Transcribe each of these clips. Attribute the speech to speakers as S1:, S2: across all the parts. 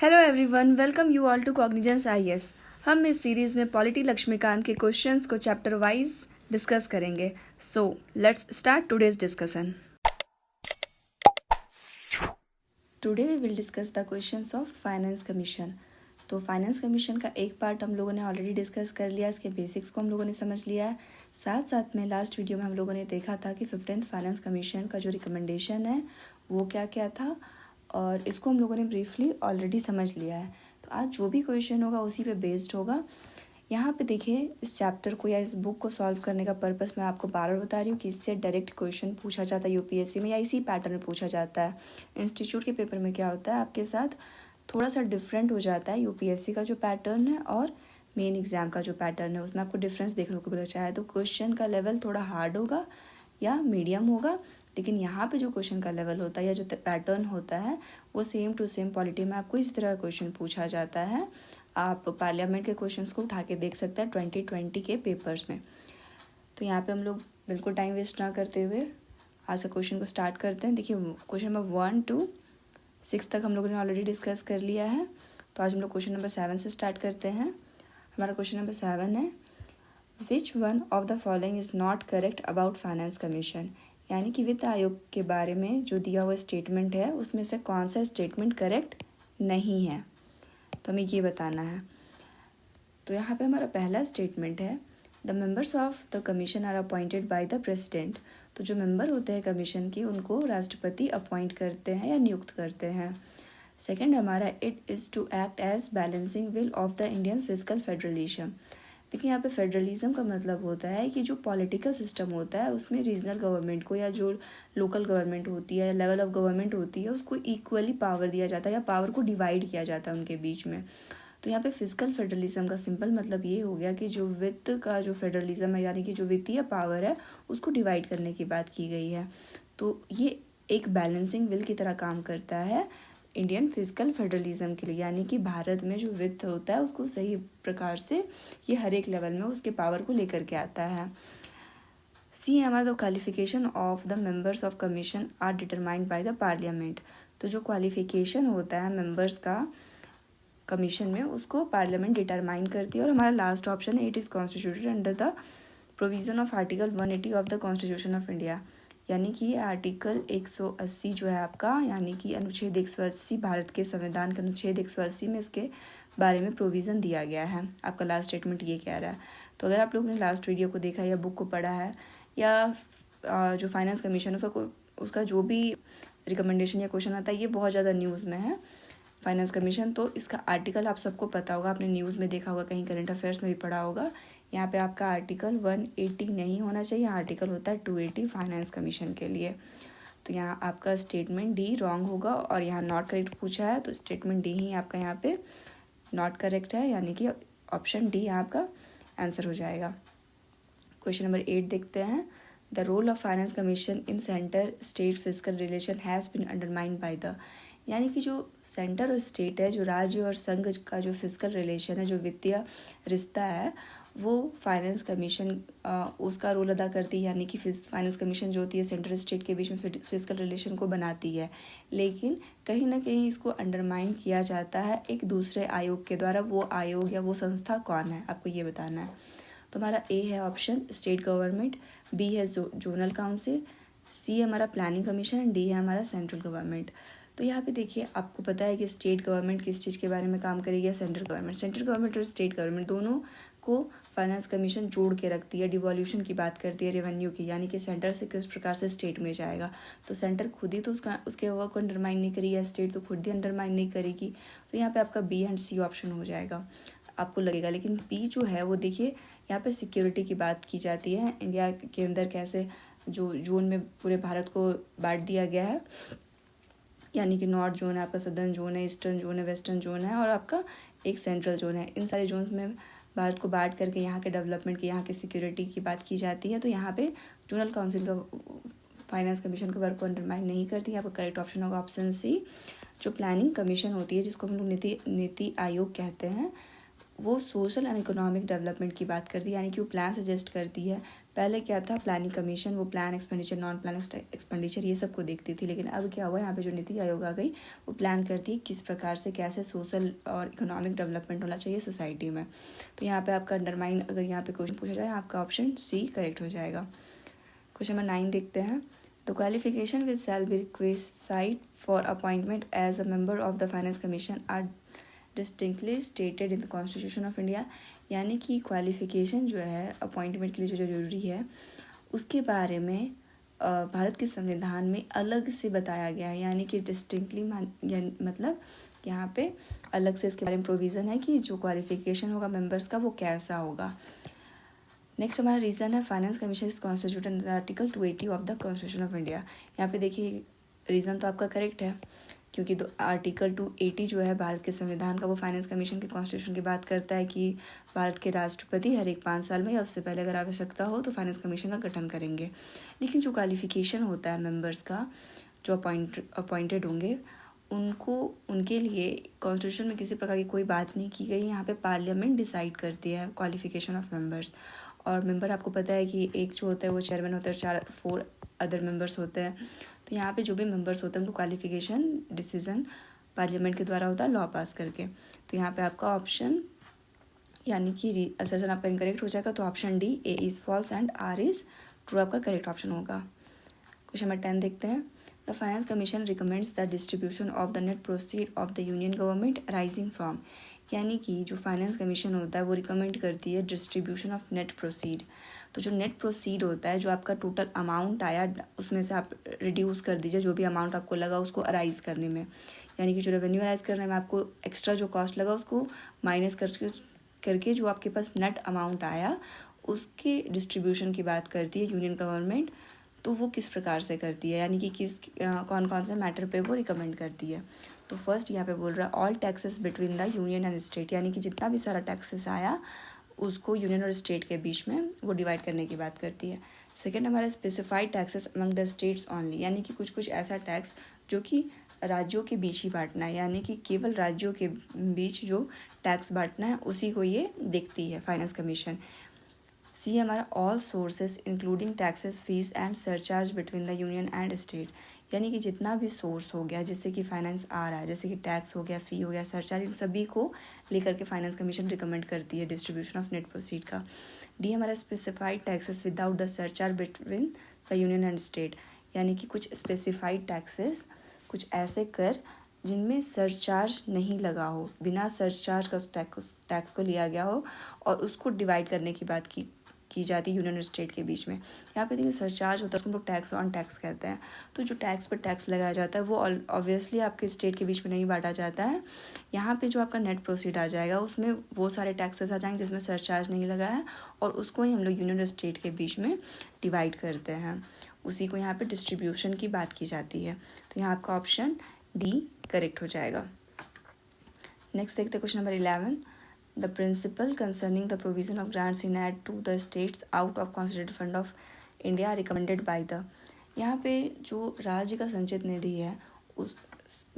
S1: Hello everyone, welcome you all to Cognizance IAS. हम इस series में पॉलिटी लक्ष्मीकांत के क्वेश्चंस को चैप्टर वाइज डिस्कस करेंगे। So let's start today's discussion. Today we will discuss the questions of finance commission. तो finance commission का एक part हम लोगों ने ऑलरेडी डिस्कस कर लिया, इसके बेसिक्स को हम लोगों ने समझ लिया है। साथ साथ में लास्ट वीडियो में हम लोगों ने देखा था कि 15th फाइनेंस कमीशन का जो रिकमेंडेशन है वो क्या क्या था, और इसको हम लोगों ने ब्रीफली ऑलरेडी समझ लिया है। तो आज जो भी क्वेश्चन होगा उसी पे बेस्ड होगा। यहाँ पे देखिए, इस चैप्टर को या इस बुक को सॉल्व करने का पर्पस मैं आपको बार बार बता रही हूँ कि इससे डायरेक्ट क्वेश्चन पूछा जाता है यूपीएससी में, या इसी पैटर्न में पूछा जाता है। इंस्टीट्यूट के पेपर में क्या होता है, आपके साथ थोड़ा सा डिफरेंट हो जाता है यूपीएससी का जो पैटर्न है और मेन एग्जाम का जो पैटर्न है, उसमें आपको डिफरेंस देखने को मिलता है। तो क्वेश्चन का लेवल थोड़ा हार्ड होगा या मीडियम होगा, लेकिन यहाँ पे जो क्वेश्चन का लेवल होता है या जो पैटर्न होता है वो सेम टू सेम पॉलिटी में आपको इस तरह का क्वेश्चन पूछा जाता है। आप पार्लियामेंट के क्वेश्चंस को उठा के देख सकते हैं 2020 के पेपर्स में। तो यहाँ पे हम लोग बिल्कुल टाइम वेस्ट ना करते हुए आज का क्वेश्चन को स्टार्ट करते हैं। देखिए, क्वेश्चन नंबर 1 to 6 तक हम लोगों ने ऑलरेडी डिस्कस कर लिया है। तो आज हम लोग क्वेश्चन नंबर 7 से स्टार्ट करते हैं। हमारा क्वेश्चन नंबर 7 है, विच one of the following is not correct about finance commission. यानी कि वित्त आयोग के बारे में जो दिया हुआ स्टेटमेंट है उसमें से कौन सा स्टेटमेंट करेक्ट नहीं है, तो हमें ये बताना है। तो यहाँ पे हमारा पहला स्टेटमेंट है, the members of the commission are appointed by the president. तो जो मेंबर होते हैं कमीशन के उनको राष्ट्रपति अपॉइंट करते हैं या नियुक्त करते हैं। सेकंड हमारा, it is to act as balancing wheel of the Indian fiscal federalism. देखिए, यहाँ पे फेडरलिज्म का मतलब होता है कि जो पॉलिटिकल सिस्टम होता है उसमें रीजनल गवर्नमेंट को या जो लोकल गवर्नमेंट होती है या लेवल ऑफ गवर्नमेंट होती है उसको इक्वली पावर दिया जाता है या पावर को डिवाइड किया जाता है उनके बीच में। तो यहाँ पे फिस्कल फेडरलिज्म का सिंपल मतलब ये हो गया कि जो वित्त का जो फेडरलिज्म है, यानी कि जो वित्तीय पावर है उसको डिवाइड करने की बात की गई है। तो ये एक बैलेंसिंग व्हील की तरह काम करता है इंडियन फिस्कल फेडरलिज्म के लिए, यानी कि भारत में जो वित्त होता है उसको सही प्रकार से ये हर एक लेवल में उसके पावर को लेकर के आता है। सी हमारा, the qualification of the members of commission are determined by the parliament. तो जो क्वालिफिकेशन होता है मेंबर्स का कमीशन में उसको पार्लियामेंट डिटरमाइन करती है। और हमारा लास्ट ऑप्शन है, it is constituted under the provision of article 180 of the constitution of India. यानी कि आर्टिकल 180 जो है आपका, यानी कि अनुच्छेद 180 भारत के संविधान के अनुच्छेद 180 में इसके बारे में प्रोविज़न दिया गया है। आपका लास्ट स्टेटमेंट ये कह रहा है। तो अगर आप लोगों ने लास्ट वीडियो को देखा या बुक को पढ़ा है या जो फाइनेंस कमीशन उसका जो भी रिकमेंडेशन या क्वेश्चन आता है ये बहुत ज़्यादा न्यूज़ में है फाइनेंस कमीशन, तो इसका आर्टिकल आप सबको पता होगा, आपने न्यूज़ में देखा होगा, कहीं करंट अफेयर्स में भी पढ़ा होगा। यहाँ पे आपका आर्टिकल 180 नहीं होना चाहिए, आर्टिकल होता है 280 फाइनेंस कमीशन के लिए। तो यहाँ आपका स्टेटमेंट डी रॉन्ग होगा और यहाँ नॉट करेक्ट पूछा है, तो स्टेटमेंट डी ही आपका यहाँ पे नॉट करेक्ट है, यानी कि ऑप्शन डी आपका आंसर हो जाएगा। क्वेश्चन नंबर 8 देखते हैं, the role of finance commission in centre state fiscal relation has been undermined by the. यानी कि जो सेंटर और स्टेट है, जो राज्य और संघ का जो फिस्कल रिलेशन है, जो वित्तीय रिश्ता है, वो फाइनेंस कमीशन उसका रोल अदा करती है। यानी कि फाइनेंस कमीशन जो होती है सेंटर स्टेट के बीच में फिस्कल रिलेशन को बनाती है, लेकिन कहीं ना कहीं इसको अंडरमाइन किया जाता है एक दूसरे आयोग के द्वारा। वो आयोग या वो संस्था कौन है, आपको ये बताना है। तो हमारा ए है ऑप्शन स्टेट गवर्नमेंट, बी है जोनल काउंसिल, सी हमारा प्लानिंग कमीशन एंड डी है हमारा सेंट्रल गवर्नमेंट। तो यहाँ पे देखिए, आपको पता है कि स्टेट गवर्नमेंट किस चीज़ के बारे में काम करेगी या सेंट्रल गवर्नमेंट। सेंट्रल गवर्नमेंट और स्टेट गवर्नमेंट दोनों को फाइनेंस कमीशन जोड़ के रखती है, डिवॉल्यूशन की बात करती है, रेवेन्यू की, यानी कि सेंटर से किस प्रकार से स्टेट में जाएगा। तो सेंटर खुद ही तो उसके वर्क को अंडरमाइन नहीं करेगी या स्टेट तो खुद ही अंडरमाइन नहीं करेगी। तो यहाँ पे आपका बी एंड सी ऑप्शन हो जाएगा, आपको लगेगा। लेकिन बी जो है वो देखिए, यहाँ पे सिक्योरिटी की बात की जाती है, इंडिया के अंदर कैसे जो जोन में पूरे भारत को बांट दिया गया है, यानी कि नॉर्थ जोन है आपका, सदर्न जोन है, ईस्टर्न जोन है, वेस्टर्न जोन है और आपका एक सेंट्रल जोन है। इन सारे जोन्स में भारत को बांट करके यहाँ के डेवलपमेंट की, यहाँ के सिक्योरिटी की बात की जाती है। तो यहाँ पे जोनल काउंसिल का फाइनेंस कमीशन का वर्क को अंडरमाइन नहीं करती। यहाँ पर करेक्ट ऑप्शन होगा ऑप्शन सी। जो प्लानिंग कमीशन होती है, जिसको हम लोग नीति आयोग कहते हैं, वो सोशल एंड इकोनॉमिक डेवलपमेंट की बात करती है, यानी कि वो प्लान सजेस्ट करती है पहले क्या था, प्लानिंग कमीशन वो plan expenditure, non plan expenditure ये सब को देखती थी, लेकिन अब क्या हुआ, यहाँ पे जो नीति आयोग आ गई वो प्लान करती है किस प्रकार से कैसे सोशल और इकोनॉमिक डेवलपमेंट होना चाहिए सोसाइटी में। तो यहाँ पे आपका अंडरमाइन अगर यहाँ पे क्वेश्चन पूछा जाए, आपका ऑप्शन सी करेक्ट हो जाएगा। क्वेश्चन नंबर 9 देखते हैं। The qualification which shall be requested for appointment as a member of the finance commission are distinctly stated in the constitution of India. यानी कि क्वालिफिकेशन जो है अपॉइंटमेंट के लिए जो जरूरी है उसके बारे में भारत के संविधान में अलग से बताया गया है। यानी कि डिस्टिंक्टली मतलब यहाँ पे अलग से इसके बारे में प्रोविज़न है कि जो क्वालिफिकेशन होगा मेंबर्स का वो कैसा होगा। नेक्स्ट हमारा रीज़न है finance commission is constituted article 280 of the constitution of India. यहाँ पे देखिए रीज़न तो आपका करेक्ट है, क्योंकि आर्टिकल 280 जो है भारत के संविधान का वो फाइनेंस कमीशन के कॉन्स्टिट्यूशन की बात करता है कि भारत के राष्ट्रपति हर एक 5 साल में या उससे पहले अगर आवश्यकता हो तो फाइनेंस कमीशन का गठन करेंगे। लेकिन जो क्वालिफिकेशन होता है मेंबर्स का जो अपॉइंटेड होंगे उनके लिए कॉन्स्टिट्यूशन में किसी प्रकार की कोई बात नहीं की गई। यहाँ पे पार्लियामेंट डिसाइड करती है क्वालिफिकेशन ऑफ मेंबर्स। और मेंबर आपको पता है कि एक जो होता है वो चेयरमैन होता है, 4 अदर मेंबर्स होते हैं। तो यहाँ पे जो भी मेंबर्स होते हैं उनको क्वालिफिकेशन डिसीजन पार्लियामेंट के द्वारा होता है लॉ पास करके। तो यहाँ पे आपका ऑप्शन यानी कि असर्शन आपका इनकरेक्ट हो जाएगा। तो option D A is false and R is true आपका करेक्ट ऑप्शन होगा। क्वेश्चन नंबर 10 देखते हैं। The finance commission recommends the distribution of the net proceed of the union government rising from. यानी कि जो फाइनेंस कमीशन होता है वो रिकमेंड करती है डिस्ट्रीब्यूशन ऑफ नेट प्रोसीड। तो जो नेट प्रोसीड होता है, जो आपका टोटल अमाउंट आया उसमें से आप रिड्यूस कर दीजिए जो भी अमाउंट आपको लगा उसको अराइज करने में। यानी कि जो रेवेन्यू अराइज करने में आपको एक्स्ट्रा जो कॉस्ट लगा उसको माइनस करके जो आपके पास नेट अमाउंट आया उसके डिस्ट्रीब्यूशन की बात करती है यूनियन गवर्नमेंट। तो वो किस प्रकार से करती है, यानी कि कौन कौन से मैटर पे वो रिकमेंड करती है। तो फर्स्ट यहाँ पे बोल रहा है all taxes between the union and state. यानी कि जितना भी सारा टैक्सेस आया उसको यूनियन और स्टेट के बीच में वो डिवाइड करने की बात करती है। सेकेंड हमारा specified taxes among the states only. यानी कि कुछ ऐसा टैक्स जो कि राज्यों के बीच ही बांटना है, यानी कि केवल राज्यों के बीच जो टैक्स बांटना है उसी को ये देखती है फाइनेंस कमीशन। सी हमारा all sources including taxes fees and surcharge between the union and state. यानी कि जितना भी सोर्स हो गया जिससे कि फाइनेंस आ रहा है, जैसे कि टैक्स हो गया, फ़ी हो गया, सरचार्ज, इन सभी को लेकर के फाइनेंस कमीशन रिकमेंड करती है डिस्ट्रीब्यूशन ऑफ नेट प्रोसीड का। डी हमारा specified taxes without the surcharge between the union and state. यानी कि कुछ स्पेसिफाइड टैक्सेस, कुछ ऐसे कर जिनमें सरचार्ज नहीं लगा हो, बिना सरचार्ज का उस टैक्स को लिया गया हो और उसको डिवाइड करने की बात की जाती है यूनियन और स्टेट के बीच में। यहाँ पे देखिए सरचार्ज होता है उसको हम लोग टैक्स ऑन टैक्स कहते हैं। तो जो टैक्स पर टैक्स लगाया जाता है वो ऑब्वियसली आपके स्टेट के बीच में नहीं बांटा जाता है। यहाँ पे जो आपका नेट प्रोसीड आ जाएगा उसमें वो सारे टैक्सेस आ जाएंगे जिसमें सरचार्ज नहीं लगा है और उसको ही हम लोग यूनियन और स्टेट के बीच में डिवाइड करते हैं। उसी को यहाँ पे डिस्ट्रीब्यूशन की बात की जाती है। तो यहाँ आपका ऑप्शन डी करेक्ट हो जाएगा। नेक्स्ट देखते हैं question number 11। The principle concerning the provision of grants in aid to the states out of consolidated fund of India are recommended by the। यहाँ पे जो राज्य का संचित निधि है उस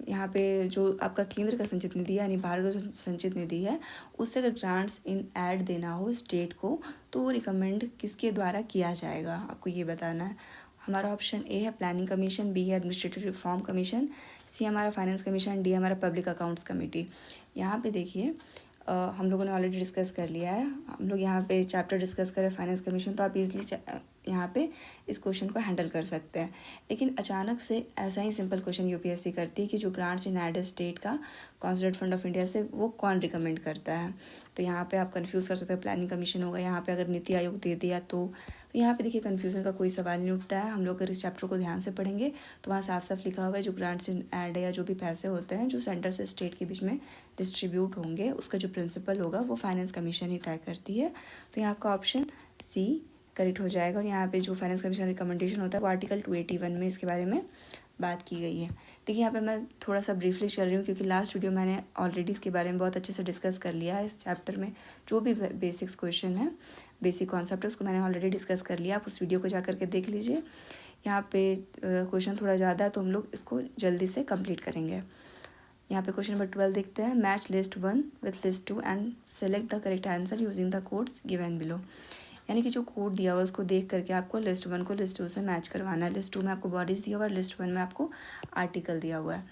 S1: यहाँ पे जो आपका केंद्र का संचित निधि है यानी भारत का संचित निधि है उससे अगर ग्रांट्स इन ऐड देना हो स्टेट को तो वो रिकमेंड किसके द्वारा किया जाएगा आपको ये बताना है। हमारा ऑप्शन ए है प्लानिंग कमीशन, बी है एडमिनिस्ट्रेटिव रिफॉर्म कमीशन, सी हमारा फाइनेंस कमीशन, डी हमारा पब्लिक अकाउंट्स कमेटी। यहाँ पे देखिए हम लोगों ने ऑलरेडी डिस्कस कर लिया है, हम लोग यहाँ पे चैप्टर डिस्कस करें फाइनेंस कमीशन तो आप इजीली यहाँ पे इस क्वेश्चन को हैंडल कर सकते हैं। लेकिन अचानक से ऐसा ही सिंपल क्वेश्चन यूपीएससी करती है कि जो ग्रांट्स इन एड स्टेट का कॉन्सोलिडेटेड फंड ऑफ इंडिया से वो कौन रिकमेंड करता है। तो यहाँ पे आप कंफ्यूज कर सकते हैं, प्लानिंग कमीशन होगा, यहाँ पे अगर नीति आयोग दे दिया तो यहाँ पे देखिए कन्फ्यूजन का कोई सवाल नहीं उठता है। हम लोग अगर इस चैप्टर को ध्यान से पढ़ेंगे तो वहाँ साफ साफ लिखा हुआ है जो ग्रांट्स इन एड है या जो भी पैसे होते हैं जो सेंटर से स्टेट के बीच में डिस्ट्रीब्यूट होंगे उसका जो प्रिंसिपल होगा वो फाइनेंस कमीशन ही तय करती है। तो यहाँ आपका ऑप्शन सी करेक्ट हो जाएगा। और यहाँ पे जो फाइनेंस कमीशन रिकमेंडेशन होता है वो आर्टिकल 281 में इसके बारे में बात की गई है। देखिए यहाँ पे मैं थोड़ा सा ब्रीफली चल रही हूँ क्योंकि लास्ट वीडियो मैंने ऑलरेडी इसके बारे में बहुत अच्छे से डिस्कस कर लिया है। इस चैप्टर में जो भी बेसिक्स क्वेश्चन है, बेसिक कॉन्सेप्ट है उसको मैंने ऑलरेडी डिस्कस कर लिया। आप उस वीडियो को जा करके देख लीजिए। यहाँ पे क्वेश्चन थोड़ा ज़्यादा है तो हम लोग इसको जल्दी से कंप्लीट करेंगे। यहाँ पे क्वेश्चन नंबर 12 देखते हैं। Match list 1 with list 2 and select the correct answer using the codes given below. यानी कि जो कोड दिया हुआ है उसको देख करके आपको लिस्ट 1 को लिस्ट 2 से मैच करवाना है। लिस्ट 2 में आपको बॉडीज़ दिया हुआ है और लिस्ट 1 में आपको आर्टिकल दिया हुआ है।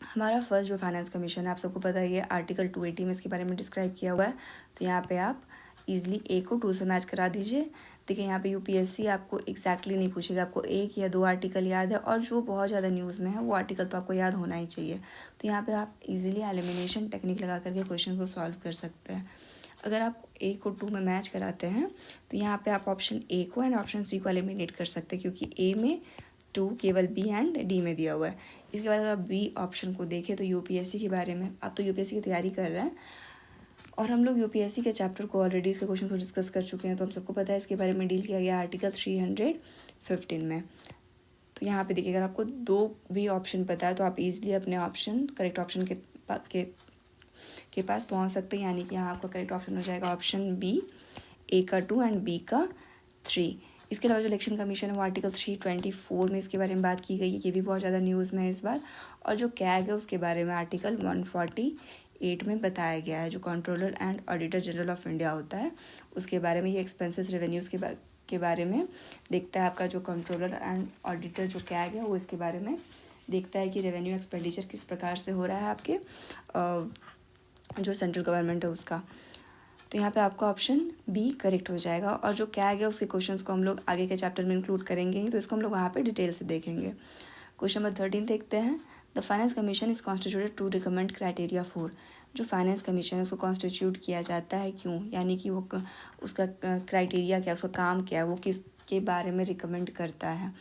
S1: हमारा फर्स्ट जो फाइनेंस कमीशन है आप सबको पता ही है, आर्टिकल 280 में इसके बारे में डिस्क्राइब किया हुआ है। तो यहाँ पे आप इजीली ए को 2 से मैच करा दीजिए। देखिए यहाँ पे यूपीएससी आपको एग्जैक्टली नहीं पूछेगा, आपको 1 या 2 आर्टिकल याद है और जो बहुत ज़्यादा न्यूज़ में है वो आर्टिकल तो आपको याद होना ही चाहिए। तो यहाँ पे आप इजीली एलिमिनेशन टेक्निक लगा करके क्वेश्चन को सॉल्व कर सकते हैं। अगर आप ए को 2 में मैच कराते हैं तो यहाँ पे आप ऑप्शन ए को एंड ऑप्शन सी को एलिमिनेट कर सकते हैं, क्योंकि ए में 2 केवल बी एंड डी में दिया हुआ है। इसके बाद अगर आप बी ऑप्शन को देखें तो यूपीएससी के बारे में, आप तो यूपीएससी की तैयारी कर रहे हैं और हम लोग यूपीएससी के चैप्टर को ऑलरेडी इसके क्वेश्चन को डिस्कस कर चुके हैं, तो हम सबको पता है इसके बारे में डील किया गया आर्टिकल 315 में। तो यहाँ पे देखिए अगर आपको 2 भी ऑप्शन पता है तो आप इजीली अपने ऑप्शन करेक्ट ऑप्शन के पास पहुँच सकते हैं। यानी कि यहाँ आपका करेक्ट ऑप्शन हो जाएगा ऑप्शन बी, ए का 2 एंड बी का 3। इसके अलावा जो इलेक्शन कमीशन है वो आर्टिकल 324 में इसके बारे में बात की गई है, ये भी बहुत ज़्यादा न्यूज़ में है इस बार। और जो कैग है उसके बारे में आर्टिकल 148 में बताया गया है। जो controller and auditor general of India होता है उसके बारे में, ये एक्सपेंसेस रेवेन्यूज़ के बारे में देखता है। आपका जो कंट्रोलर एंड ऑडिटर जो कैग है वो इसके बारे में देखता है कि रेवेन्यू एक्सपेंडिचर किस प्रकार से हो रहा है आपके जो सेंट्रल गवर्नमेंट है उसका। तो यहाँ पे आपका ऑप्शन बी करेक्ट हो जाएगा। और जो कैग है उसके क्वेश्चंस को हम लोग आगे के चैप्टर में इंक्लूड करेंगे, तो इसको हम लोग वहाँ पे डिटेल से देखेंगे। क्वेश्चन नंबर 13 देखते हैं। The finance commission is constituted to recommend criteria for. जो फाइनेंस कमीशन है उसको कॉन्स्टिट्यूट किया जाता है क्यों, यानी कि वो उसका क्राइटेरिया क्या, उसका काम क्या है, वो किसके बारे में रिकमेंड करता है।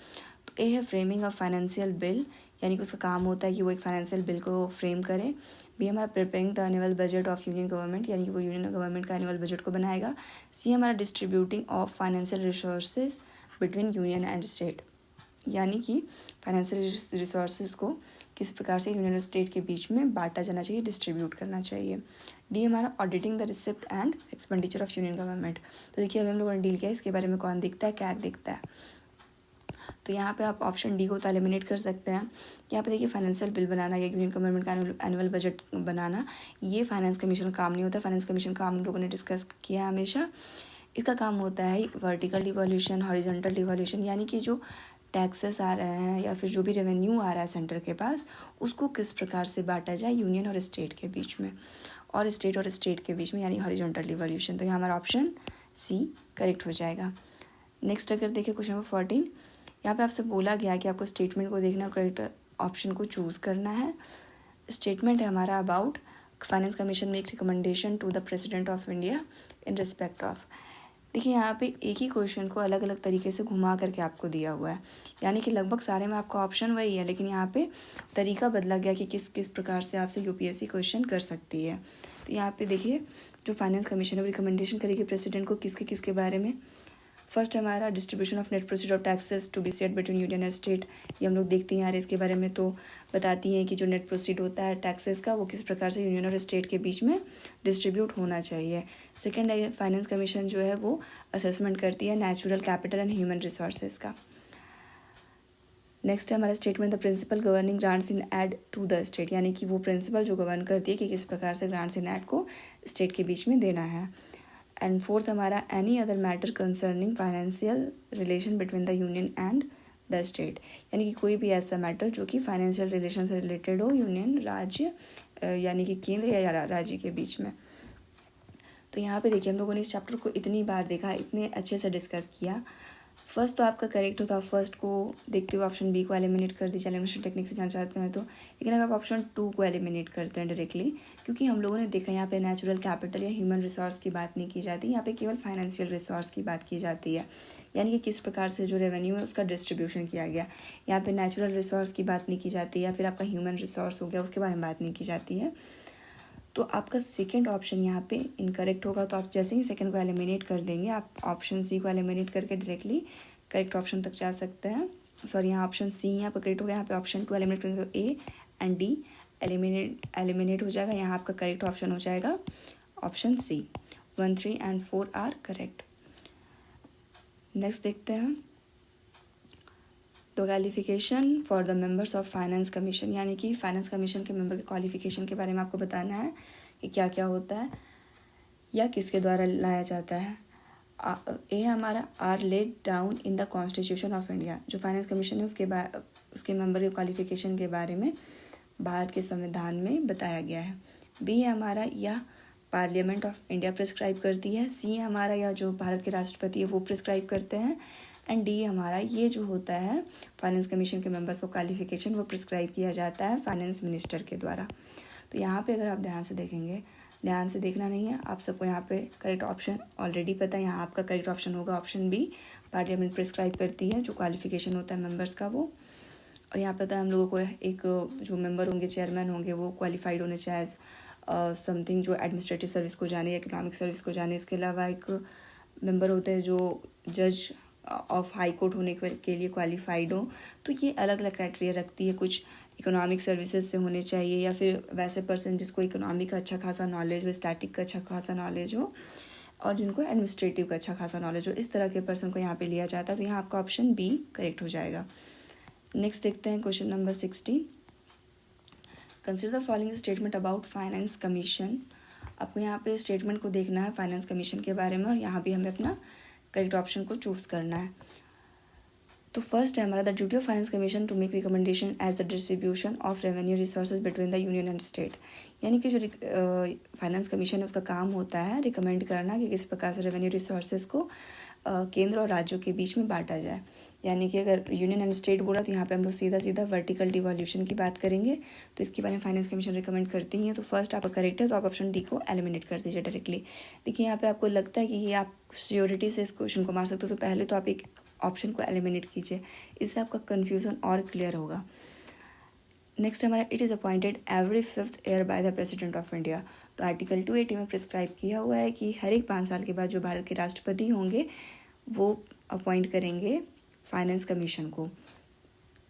S1: तो ए है फ्रेमिंग ऑफ फाइनेंशियल बिल, यानी कि उसका काम होता है कि वो एक फाइनेंशियल बिल को फ्रेम करे। बी हमारा preparing the annual budget of union government, यानी कि वो यूनियन गवर्नमेंट का एनुअल बजट को बनाएगा। सी हमारा distributing of financial resources between union and state, यानी कि फाइनेंशियल रिसोर्सेज को किस प्रकार से यूनियन और स्टेट के बीच में बांटा जाना चाहिए, डिस्ट्रीब्यूट करना चाहिए। डी हमारा auditing the receipt and expenditure of union government. तो देखिए अभी हम लोगों ने डील किया, इसके बारे में कौन दिखता है, कैग दिखता है। तो यहाँ पे आप ऑप्शन डी को तो एलिमिनेट कर सकते हैं। यहाँ पे देखिए फाइनेंशियल बिल बनाना या यूनियन गवर्नमेंट का एनुअल बजट बनाना, ये फाइनेंस कमीशन का काम नहीं होता। फाइनेंस कमीशन का हम लोगों ने डिस्कस किया हमेशा, इसका काम होता है वर्टिकल डिवोल्यूशन, हॉरिजॉन्टल डिवोल्यूशन, यानी कि जो टैक्सेस आ रहे हैं या फिर जो भी रेवेन्यू आ रहा है सेंटर के पास, उसको किस प्रकार से बांटा जाए यूनियन और स्टेट के बीच में, और स्टेट के बीच में, यानी हॉरिजॉन्टल डिवोल्यूशन। तो यहाँ हमारा ऑप्शन सी करेक्ट हो जाएगा। नेक्स्ट अगर देखिए क्वेश्चन नंबर 14, यहाँ पे आपसे बोला गया कि आपको स्टेटमेंट को देखना और करेक्ट ऑप्शन को चूज़ करना है। स्टेटमेंट है हमारा about finance commission make recommendation to the president of India in respect of. देखिए यहाँ पे एक ही क्वेश्चन को अलग अलग तरीके से घुमा करके आपको दिया हुआ है, यानी कि लगभग सारे में आपका ऑप्शन वही है, लेकिन यहाँ पे तरीका बदला गया कि किस किस प्रकार से आपसे यूपीएससी क्वेश्चन कर सकती है। तो यहाँ पे देखिए जो फाइनेंस कमीशन है वो रिकमेंडेशन करेगी प्रेसिडेंट को किसके बारे में। फर्स्ट हमारा distribution of net proceed of taxes to be set between union and state, ये हम लोग देखते हैं यार इसके बारे में, तो बताती हैं कि जो नेट प्रोसीड होता है टैक्सेस का वो किस प्रकार से यूनियन और स्टेट के बीच में डिस्ट्रीब्यूट होना चाहिए। सेकेंड है फाइनेंस कमीशन जो है वो असेसमेंट करती है natural capital and human resources का। नेक्स्ट है हमारा statement the principle governing grants in aid to the state, यानी कि वो प्रिंसिपल जो गवर्न करती है कि किस प्रकार से ग्रांट्स इन एड को स्टेट के बीच में देना है। एंड फोर्थ हमारा any other matter concerning financial relation between the union and the state, यानी कि कोई भी ऐसा मैटर जो कि फाइनेंशियल रिलेशन से रिलेटेड हो यूनियन राज्य यानी कि केंद्र या राज्य के बीच में। तो यहाँ पे देखिए हम लोगों ने इस चैप्टर को इतनी बार देखा, इतने अच्छे से डिस्कस किया। फर्स्ट तो आपका करेक्ट होता है, फर्स्ट को देखते हुए ऑप्शन बी को एलिमिनेट कर दीजिए एलिमिनेशन टेक्निक से जाना चाहते हैं तो। लेकिन अगर आप ऑप्शन 2 को एलिमिनेट करते हैं डायरेक्टली, क्योंकि हम लोगों ने देखा यहाँ पे नेचुरल कैपिटल या ह्यूमन रिसोर्स की बात नहीं की जाती, यहाँ पे केवल फाइनेंशियल रिसोर्स की बात की जाती है, यानी कि किस प्रकार से जो रेवेन्यू है उसका डिस्ट्रीब्यूशन किया गया। यहाँ पे नेचुरल रिसोर्स की बात नहीं की जाती, या फिर आपका ह्यूमन रिसोर्स हो गया उसके बारे में बात नहीं की जाती है। तो आपका सेकंड ऑप्शन यहाँ पे इनकरेक्ट होगा, तो आप जैसे ही सेकंड को एलिमिनेट कर देंगे, आप ऑप्शन सी को एलिमिनेट करके डायरेक्टली करेक्ट ऑप्शन तक जा सकते हैं। सॉरी यहाँ ऑप्शन सी यहाँ पर करेक्ट हो गया, यहाँ पे ऑप्शन 2 एलिमिनेट करेंगे तो ए एंड डी एलिमिनेट हो जाएगा। यहाँ आपका करेक्ट ऑप्शन हो जाएगा option C. 1, 3 and 4 are correct. Next देखते हैं तो qualification for the members of finance commission, यानी कि फाइनेंस कमीशन के मेंबर के क्वालिफिकेशन के बारे में आपको बताना है कि क्या क्या होता है या किसके द्वारा लाया जाता है। ए हमारा are laid down in the constitution of India, जो फाइनेंस कमीशन है उसके मेंबर के क्वालिफिकेशन के बारे में भारत के संविधान में बताया गया है। बी है हमारा यह पार्लियामेंट ऑफ इंडिया प्रिस्क्राइब करती है। सी हमारा या जो भारत के राष्ट्रपति है वो प्रिस्क्राइब करते हैं। एंड डी हमारा ये जो होता है फाइनेंस कमीशन के मेंबर्स को क्वालिफिकेशन वो प्रिस्क्राइब किया जाता है फाइनेंस मिनिस्टर के द्वारा। तो यहाँ पे अगर आप ध्यान से देखेंगे, ध्यान से देखना नहीं है, आप सबको यहाँ पे करेक्ट ऑप्शन ऑलरेडी पता है। यहाँ आपका करेक्ट ऑप्शन होगा ऑप्शन बी, पार्लियामेंट प्रिस्क्राइब करती है जो क्वालिफिकेशन होता है मेंबर्स का वो। और यहाँ पे हम लोगों को एक जो मेंबर होंगे, चेयरमैन होंगे, वो क्वालिफाइड होने चाहिए समथिंग जो एडमिनिस्ट्रेटिव सर्विस को जाने या इकोनॉमिक सर्विस को जाने। इसके अलावा एक मेंबर होते हैं जो जज ऑफ हाई कोर्ट होने के लिए क्वालिफाइड हो। तो ये अलग अलग क्राइटेरिया रखती है। कुछ इकोनॉमिक सर्विसेज से होने चाहिए या फिर वैसे पर्सन जिसको इकोनॉमिक का अच्छा खासा नॉलेज हो, स्टैटिक का अच्छा खासा नॉलेज हो, और जिनको एडमिनिस्ट्रेटिव का अच्छा खासा नॉलेज हो, इस तरह के पर्सन को यहाँ पे लिया जाता है। तो यहाँ आपका ऑप्शन बी करेक्ट हो जाएगा। नेक्स्ट देखते हैं question number 16। Consider the following statement about finance commission. आपको यहाँ पे स्टेटमेंट को देखना है फाइनेंस कमीशन के बारे में और यहाँ भी हमें अपना करेक्ट ऑप्शन को चूज करना है। तो फर्स्ट है हमारा the duty of finance commission to make recommendation as the distribution of revenue resources between the union and state. यानी कि जो फाइनेंस कमीशन है उसका काम होता है रिकमेंड करना कि किस प्रकार से रेवेन्यू रिसोर्सेज को केंद्र और राज्यों के बीच में बांटा जाए। यानी कि अगर यूनियन एंड स्टेट बोला तो यहाँ पे हम लोग सीधा सीधा वर्टिकल डिवोल्यूशन की बात करेंगे। तो इसके बारे में फाइनेंस कमीशन रिकमेंड करती है। तो फर्स्ट आपका करेक्ट है, तो आप ऑप्शन डी को एलिमिनेट कर दीजिए डायरेक्टली। देखिए यहाँ पे आपको लगता है कि ये आप श्योरिटी से इस क्वेश्चन को मार सकते हो, तो पहले तो आप एक ऑप्शन को एलिमिनेट कीजिए, इससे आपका कन्फ्यूजन और क्लियर होगा। नेक्स्ट हमारा it is appointed every 5th year by the president of India. तो आर्टिकल 280 में प्रिस्क्राइब किया हुआ है कि हर एक 5 साल के बाद जो भारत के राष्ट्रपति होंगे वो अपॉइंट करेंगे फाइनेंस कमीशन को।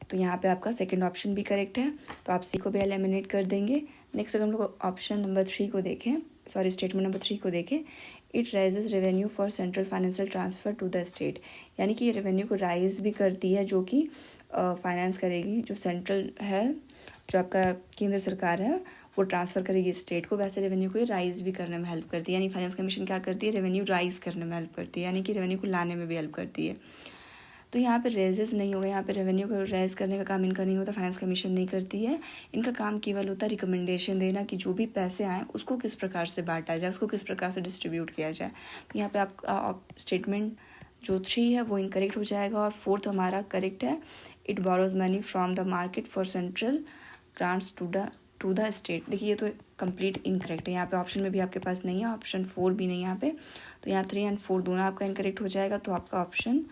S1: तो यहाँ पे आपका सेकंड ऑप्शन भी करेक्ट है, तो आप सी को भी एलिमिनेट कर देंगे। नेक्स्ट अगर हम लोग ऑप्शन नंबर 3 को देखें, स्टेटमेंट नंबर 3 को देखें, it raises revenue for central financial transfer to the state. यानी कि ये रेवेन्यू को राइज भी करती है, जो कि फाइनेंस करेगी, जो सेंट्रल है, जो आपका केंद्र सरकार है वो ट्रांसफ़र करेगी स्टेट को, वैसे रेवेन्यू को राइज भी करने में हेल्प करती है। यानी फाइनेंस कमीशन क्या करती है, रेवेन्यू राइज करने में हेल्प करती है, यानी कि रेवेन्यू को लाने में भी हेल्प करती है। तो यहाँ पे रेजेस नहीं होगा, यहाँ पे रेवेन्यू को रेज करने का काम इनका नहीं होता, फाइनेंस कमीशन नहीं करती है। इनका काम केवल होता है रिकमेंडेशन देना कि जो भी पैसे आए उसको किस प्रकार से बांटा जाए, उसको किस प्रकार से डिस्ट्रीब्यूट किया जाए। तो यहाँ पे आपका स्टेटमेंट जो 3 है वो इनकरेक्ट हो जाएगा और 4th हमारा करेक्ट है, it borrows money from the market for central grants to the state. देखिए ये तो कंप्लीट इनकरेक्ट है, यहाँ पे ऑप्शन में भी आपके पास नहीं है, ऑप्शन 4 भी नहीं यहाँ पे। तो यहाँ 3 और 4 दोनों आपका इनकरेक्ट हो जाएगा, तो आपका ऑप्शन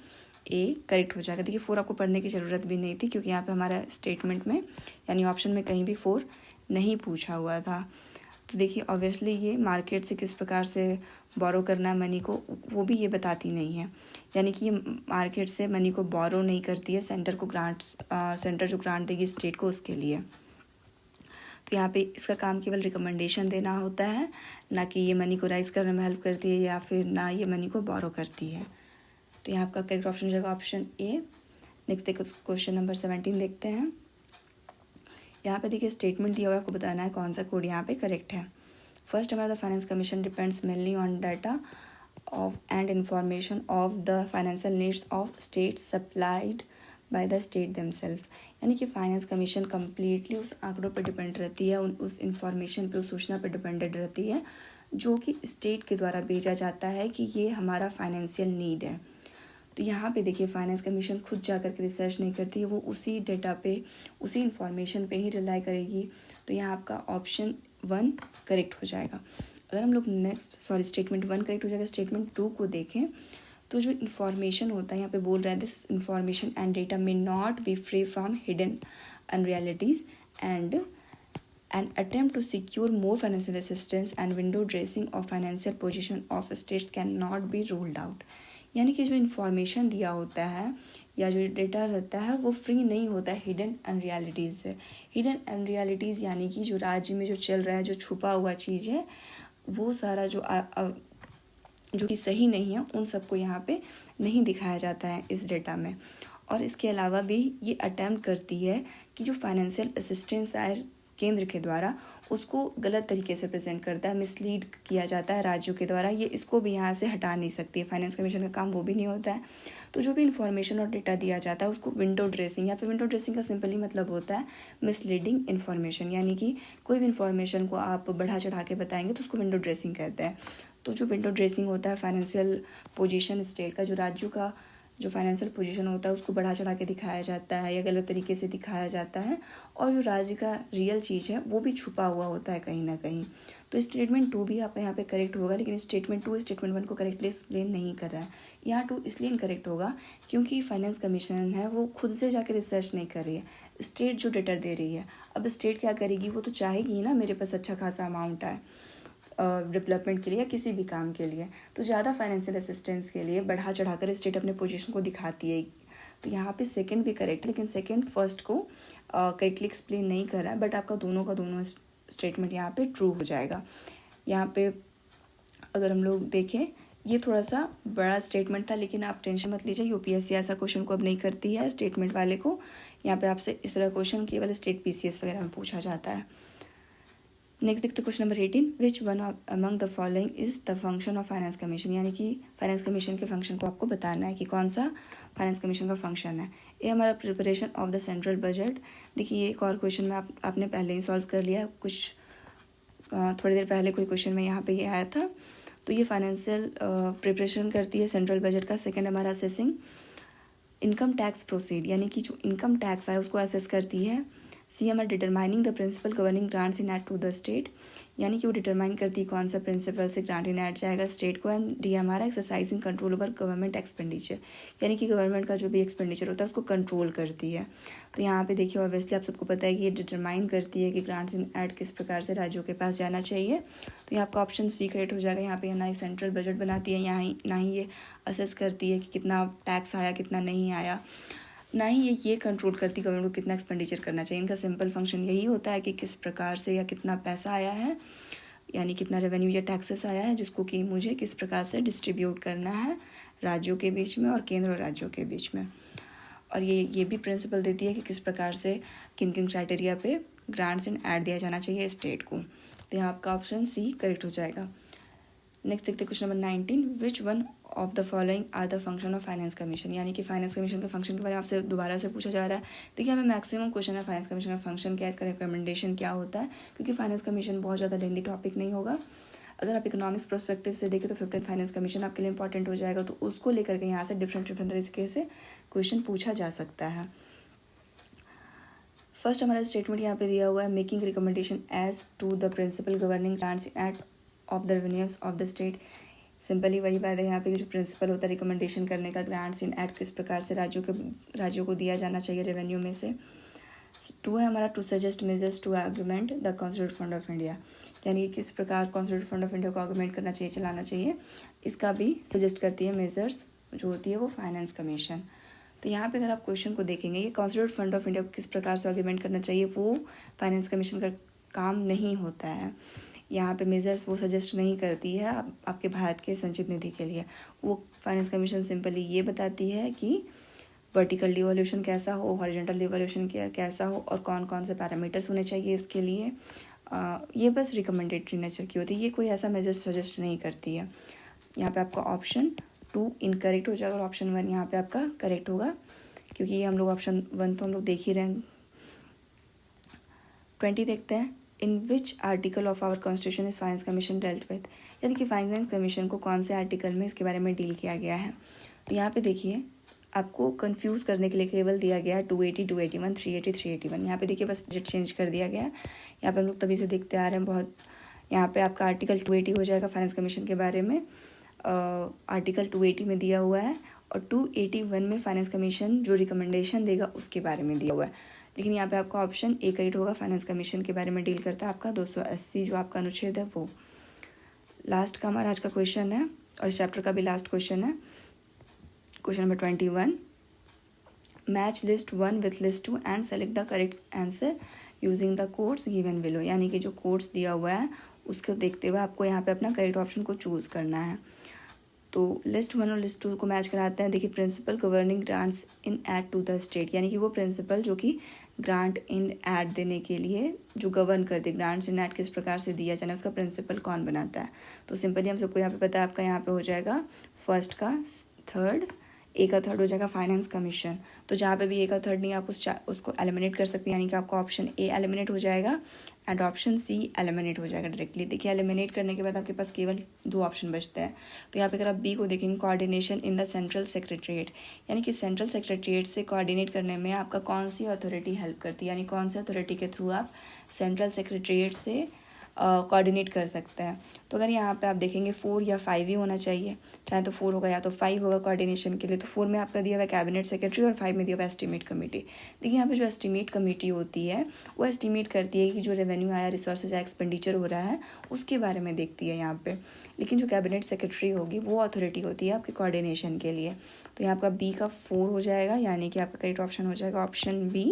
S1: ए करेक्ट हो जाएगा। देखिए 4 आपको पढ़ने की ज़रूरत भी नहीं थी, क्योंकि यहाँ पे हमारा स्टेटमेंट में यानी ऑप्शन में कहीं भी 4 नहीं पूछा हुआ था। तो देखिए ऑब्वियसली ये मार्केट से किस प्रकार से बोरो करना है मनी को, वो भी ये बताती नहीं है। यानी कि ये मार्केट से मनी को बोरो नहीं करती है, सेंटर को ग्रांट्स सेंटर जो ग्रांट देगी स्टेट को उसके लिए। तो यहाँ पे इसका काम केवल रिकमेंडेशन देना होता है, ना कि ये मनी को राइज करने में हेल्प करती है या फिर ना ये मनी को बोरो करती है। तो यहाँ आपका करेक्ट ऑप्शन हो जाएगा ऑप्शन ए। नेक्स्ट देखो क्वेश्चन नंबर 17 देखते हैं। यहाँ पे देखिए स्टेटमेंट दिया हुआ है, आपको बताना है कौन सा कोड यहाँ पे करेक्ट है। फर्स्ट हमारा the finance commission depends mainly on data of and information of the financial needs of state supplied by the state themself. यानी कि फाइनेंस कमीशन कम्प्लीटली उस आंकड़ों पर डिपेंड रहती है, उस इंफॉर्मेशन पे, उस सूचना पर डिपेंडेड रहती है जो कि स्टेट के द्वारा भेजा जाता है कि ये हमारा फाइनेंशियल नीड है। तो यहाँ पे देखिए फाइनेंस कमीशन खुद जा कर के रिसर्च नहीं करती है, वो उसी डेटा पे, उसी इंफॉर्मेशन पे ही रिलाई करेगी। तो यहाँ आपका ऑप्शन 1 करेक्ट हो जाएगा। अगर हम लोग स्टेटमेंट 1 करेक्ट हो जाएगा। स्टेटमेंट 2 को देखें तो जो इन्फॉर्मेशन होता है यहाँ पे बोल रहा है, this information and data may not be free from hidden unrealities and an attempt to secure more financial assistance and window dressing of financial position of states can not be ruled out. यानी कि जो information दिया होता है या जो data रहता है वो फ्री नहीं होता है हिडन अनरियलिटीज़ से। हिडन अनरियलिटीज़ यानी कि जो राज्य में जो चल रहा है, जो छुपा हुआ चीज़ है, वो सारा जो कि सही नहीं है, उन सबको यहाँ पे नहीं दिखाया जाता है इस डेटा में। और इसके अलावा भी ये अटैम्प्ट करती है कि जो फाइनेंशियल असिस्टेंस आए केंद्र के द्वारा उसको गलत तरीके से प्रेजेंट करता है, मिसलीड किया जाता है राज्यों के द्वारा, ये इसको भी यहाँ से हटा नहीं सकती है। फाइनेंस कमीशन का काम वो भी नहीं होता है। तो जो भी इन्फॉर्मेशन और डेटा दिया जाता है उसको विंडो ड्रेसिंग, या फिर विंडो ड्रेसिंग का सिंपली मतलब होता है मिसलीडिंग इन्फॉर्मेशन, यानी कि कोई भी इन्फॉर्मेशन को आप बढ़ा चढ़ा के बताएंगे तो उसको विंडो ड्रेसिंग कहते हैं। तो जो विंडो ड्रेसिंग होता है फाइनेंशियल पोजीशन स्टेट का, जो राज्यों का जो फाइनेंशियल पोजीशन होता है उसको बढ़ा चढ़ा के दिखाया जाता है या गलत तरीके से दिखाया जाता है, और जो राज्य का रियल चीज़ है वो भी छुपा हुआ होता है कहीं ना कहीं। तो स्टेटमेंट 2 भी आपका यहाँ पे करेक्ट होगा, लेकिन स्टेटमेंट 2 स्टेटमेंट 1 को करेक्टली एक्सप्लेन नहीं कर रहा है। यहाँ 2 इसलिए इनकरेक्ट होगा क्योंकि फाइनेंस कमीशन है वो खुद से जाके रिसर्च नहीं कर रही है, स्टेट जो डेटा दे रही है। अब स्टेट क्या करेगी, वो तो चाहेगी ना मेरे पास अच्छा खासा अमाउंट आए डेवलपमेंट के लिए या किसी भी काम के लिए, तो ज़्यादा फाइनेंशियल असिस्टेंस के लिए बढ़ा चढ़ाकर स्टेट अपने पोजीशन को दिखाती है। तो यहाँ पे सेकंड भी करेक्ट है, लेकिन सेकंड फर्स्ट को करेक्टली एक्सप्लेन नहीं कर रहा है, बट आपका दोनों का दोनों स्टेटमेंट यहाँ पे ट्रू हो जाएगा। यहाँ पे अगर हम लोग देखें, ये थोड़ा सा बड़ा स्टेटमेंट था, लेकिन आप टेंशन मत लीजिए, यूपीएससी ऐसा क्वेश्चन को अब नहीं करती है स्टेटमेंट वाले को। यहाँ पे आपसे इस तरह क्वेश्चन केवल स्टेट पीसीएस वगैरह में पूछा जाता है। नेक्स्ट देखते question number 18, which one among the following is the function of finance commission, यानी कि फाइनेंस कमीशन के फंक्शन को आपको बताना है कि कौन सा फाइनेंस कमीशन का फंक्शन है। ये हमारा preparation of the central budget. देखिए एक और क्वेश्चन में आपने पहले ही सॉल्व कर लिया, कुछ थोड़ी देर पहले कोई क्वेश्चन में यहाँ पे ये आया था। तो ये फाइनेंशियल प्रिपरेशन करती है सेंट्रल बजट का। सेकेंड हमारा असेसिंग इनकम टैक्स प्रोसीड, यानी कि जो इनकम टैक्स है उसको असेस करती है। सी हमारा determining the principle governing grants in aid to the state, यानी कि वो डिटरमाइन करती है कौन सा प्रिंसिपल से ग्रांट इन एड जाएगा स्टेट को। एंड डी हमारा exercising control over government expenditure, यानी कि गवर्नमेंट का जो भी एक्सपेंडिचर होता है उसको कंट्रोल करती है। तो यहाँ पे देखिए ऑब्वियसली आप सबको पता है कि ये डिटरमाइन करती है कि ग्रांट्स इन एड किस प्रकार से राज्यों के पास जाना चाहिए। तो यहाँ आपका ऑप्शन सी करेक्ट हो जाएगा। यहाँ पे ना ही सेंट्रल बजट बनाती है, यहाँ ना ही ये असेस करती है कि कितना टैक्स आया कितना नहीं आया, ना ही ये कंट्रोल करती गवर्नमेंट को कितना एक्सपेंडिचर करना चाहिए। इनका सिंपल फंक्शन यही होता है कि किस प्रकार से या कितना पैसा आया है, यानी कितना रेवेन्यू या टैक्सेस आया है, जिसको कि मुझे किस प्रकार से डिस्ट्रीब्यूट करना है राज्यों के बीच में और केंद्र और राज्यों के बीच में। और ये भी प्रिंसिपल देती है कि किस प्रकार से किन किन क्राइटेरिया पे ग्रांट्स एंड ऐड दिया जाना चाहिए स्टेट को। तो यहाँ आपका ऑप्शन सी करेक्ट हो जाएगा। नेक्स्ट देखते question number 19, which one of the following are the function of finance commission, यानी कि फाइनेंस कमीशन के फंक्शन के बारे में आपसे दोबारा से पूछा जा रहा है। देखिए हमें मैक्सिमम क्वेश्चन है फाइनेंस कमीशन का फंक्शन क्या है, इसका रिकमेंडेशन क्या होता है, क्योंकि फाइनेंस कमीशन बहुत ज़्यादा लेंदी टॉपिक नहीं होगा। अगर आप इकोनॉमिक्स पर्सपेक्टिव से देखें तो 15 फाइनेंस कमीशन आपके लिए इंपॉर्टेंट हो जाएगा, तो उसको लेकर के यहाँ से डिफरेंट तरीके से क्वेश्चन पूछा जा सकता है। फर्स्ट हमारा स्टेटमेंट यहाँ पे दिया हुआ है, making recommendation as to the principle governing grants at of the revenues of the state. Simply वही बात है, यहाँ पे जो प्रिंसिपल होता है रिकमेंडेशन करने का, ग्रांट्स इन एड किस प्रकार से राज्यों को दिया जाना चाहिए रेवेन्यू में से। 2 है हमारा, to suggest measures to argument the constitute fund of India, यानी कि किस प्रकार कॉन्स्टिट्यूट फंड ऑफ इंडिया को आर्गूमेंट करना चाहिए, चलाना चाहिए, इसका भी सजेस्ट करती है मेजर्स जो होती है वो फाइनेंस कमीशन। तो यहाँ पे अगर आप क्वेश्चन को देखेंगे, ये कॉन्स्टिट्यूट फंड ऑफ इंडिया को किस प्रकार से आर्गूमेंट करना चाहिए, वो फाइनेंस कमीशन का काम नहीं होता है। यहाँ पे मेजर्स वो सजेस्ट नहीं करती है आपके भारत के संचित निधि के लिए। वो फाइनेंस कमीशन सिंपली ये बताती है कि वर्टिकल डिवोल्यूशन कैसा हो, हॉरिजॉन्टल डिवोल्यूशन कैसा हो, और कौन कौन से पैरामीटर्स होने चाहिए इसके लिए। ये बस रिकमेंडेटरी नेचर की होती है, ये कोई ऐसा मेजर सजेस्ट नहीं करती है। यहाँ पे आपका ऑप्शन 2 इनकरेक्ट हो जाएगा और ऑप्शन 1 यहाँ पे आपका करेक्ट होगा, क्योंकि ये हम लोग ऑप्शन 1 तो हम लोग देख ही रहे हैं। 20 देखते हैं, in which article of our constitution is finance commission dealt with, यानी कि फाइनेंस कमीशन को कौन से आर्टिकल में इसके बारे में डील किया गया है। तो यहाँ पे देखिए आपको कंफ्यूज करने के लिए केवल दिया गया है 280, 281, 380, 381। यहाँ पे देखिए बस डिजिट चेंज कर दिया गया है। यहाँ पे हम लोग तभी से देखते आ रहे हैं बहुत। यहाँ पे आपका आर्टिकल 280 हो जाएगा फाइनेंस कमीशन के बारे में, आर्टिकल 280 में दिया हुआ है, और 281 में फाइनेंस कमीशन जो रिकमेंडेशन देगा उसके बारे में दिया हुआ है। लेकिन यहाँ पे आपका ऑप्शन ए करेक्ट होगा, फाइनेंस कमीशन के बारे में डील करता है आपका 280 जो आपका अनुच्छेद है वो। लास्ट का हमारा आज का क्वेश्चन है और इस चैप्टर का भी लास्ट क्वेश्चन है, question number 21, match list 1 with list 2 and select the correct answer using the codes given below, यानी कि जो कोड्स दिया हुआ है उसको देखते हुए आपको यहाँ पे अपना करेक्ट ऑप्शन को चूज़ करना है। तो लिस्ट 1 और लिस्ट 2 को मैच कराते हैं। देखिए principle governing grants in aid to the state, यानी कि वो प्रिंसिपल जो कि ग्रांट इन ऐड देने के लिए जो गवर्न कर दे, ग्रांट्स इन ऐड किस प्रकार से दिया जाना, उसका प्रिंसिपल कौन बनाता है। तो सिंपली हम सबको यहाँ पे पता है, आपका यहाँ पे हो जाएगा फर्स्ट का थर्ड, ए का थर्ड हो जाएगा फाइनेंस कमीशन। तो जहाँ पे भी ए का थर्ड नहीं, आप उसको एलिमिनेट कर सकते हैं, यानी कि आपका ऑप्शन ए एलिमिनेट हो जाएगा एंड ऑप्शन सी एलिमिनेट हो जाएगा डायरेक्टली। देखिए एलिमिनेट करने के बाद आपके पास केवल 2 ऑप्शन बचते हैं। तो यहाँ पे अगर आप बी को देखेंगे, coordination in the central secretariat, यानी कि सेंट्रल सेक्रेटरीट से कोऑर्डिनेट करने में आपका कौन सी अथॉरिटी हेल्प करती है, यानी कौन सी अथॉरिटी के थ्रू आप सेंट्रल सेक्रेटरीट से कोऑर्डिनेट कर सकते हैं। तो अगर यहाँ पे आप देखेंगे 4 या 5 ही होना चाहिए, चाहे तो 4 होगा या तो 5 होगा कोऑर्डिनेशन के लिए। तो 4 में आपका दिया हुआ है कैबिनेट सेक्रेटरी और 5 में दिया हुआ है एस्टीमेट कमेटी। देखिए यहाँ पे जो एस्टीमेट कमेटी होती है वो एस्टीमेट करती है कि जो रेवेन्यू आया, रिसोर्सेज या एक्सपेंडिचर हो रहा है उसके बारे में देखती है यहाँ पे। लेकिन जो कैबिनेट सेक्रेटरी होगी वो अथॉरिटी होती है आपके कोऑर्डिनेशन के लिए। तो यहाँ आपका बी का 4 हो जाएगा, यानी कि आपका करेक्ट ऑप्शन हो जाएगा ऑप्शन बी।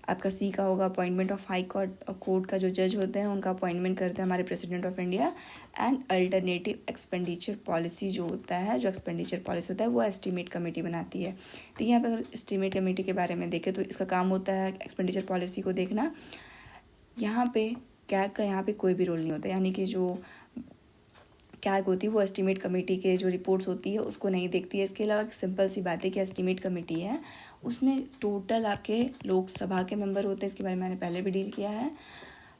S1: आपका सी का होगा अपॉइंटमेंट ऑफ हाई कोर्ट का जो जज होते हैं उनका अपॉइंटमेंट करते हैं हमारे president of India. And alternative expenditure policy जो होता है, जो एक्सपेंडिचर पॉलिसी होता है वो एस्टीमेट कमेटी बनाती है। तो यहाँ पे अगर एस्टीमेट कमेटी के बारे में देखें तो इसका काम होता है एक्सपेंडिचर पॉलिसी को देखना। यहाँ पे कैग का यहाँ पे कोई भी रोल नहीं होता, यानी कि जो कैग होती है वो एस्टीमेट कमेटी के जो रिपोर्ट्स होती है उसको नहीं देखती है। इसके अलावा एक सिंपल सी बात है कि एस्टीमेट कमेटी है उसमें टोटल आपके लोकसभा के मेंबर होते हैं, इसके बारे में मैंने पहले भी डील किया है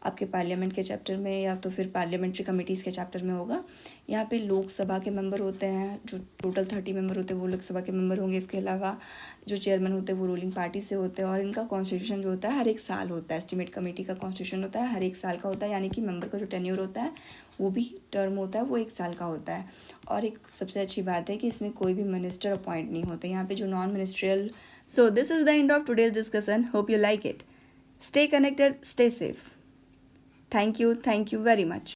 S1: आपके पार्लियामेंट के चैप्टर में या तो फिर पार्लियामेंट्री कमेटीज़ के चैप्टर में होगा। यहाँ पे लोकसभा के मेंबर होते हैं, जो टोटल 30 मेंबर होते हैं वो लोकसभा के मेंबर होंगे। इसके अलावा जो चेयरमैन होते हैं वो रूलिंग पार्टी से होते हैं और इनका कॉन्स्टिट्यूशन जो होता है हर एक साल होता है। एस्टीमेट कमेटी का कॉन्स्टिट्यूशन होता है हर एक साल का होता है, यानी कि मेंबर का जो टेन्योर होता है वो भी टर्म होता है वो 1 साल का होता है। और एक सबसे अच्छी बात है कि इसमें कोई भी मिनिस्टर अपॉइंट नहीं होते, यहाँ पे जो non ministerial. So this is the end of today's discussion. Hope you like it. Stay connected, stay safe. Thank you very much.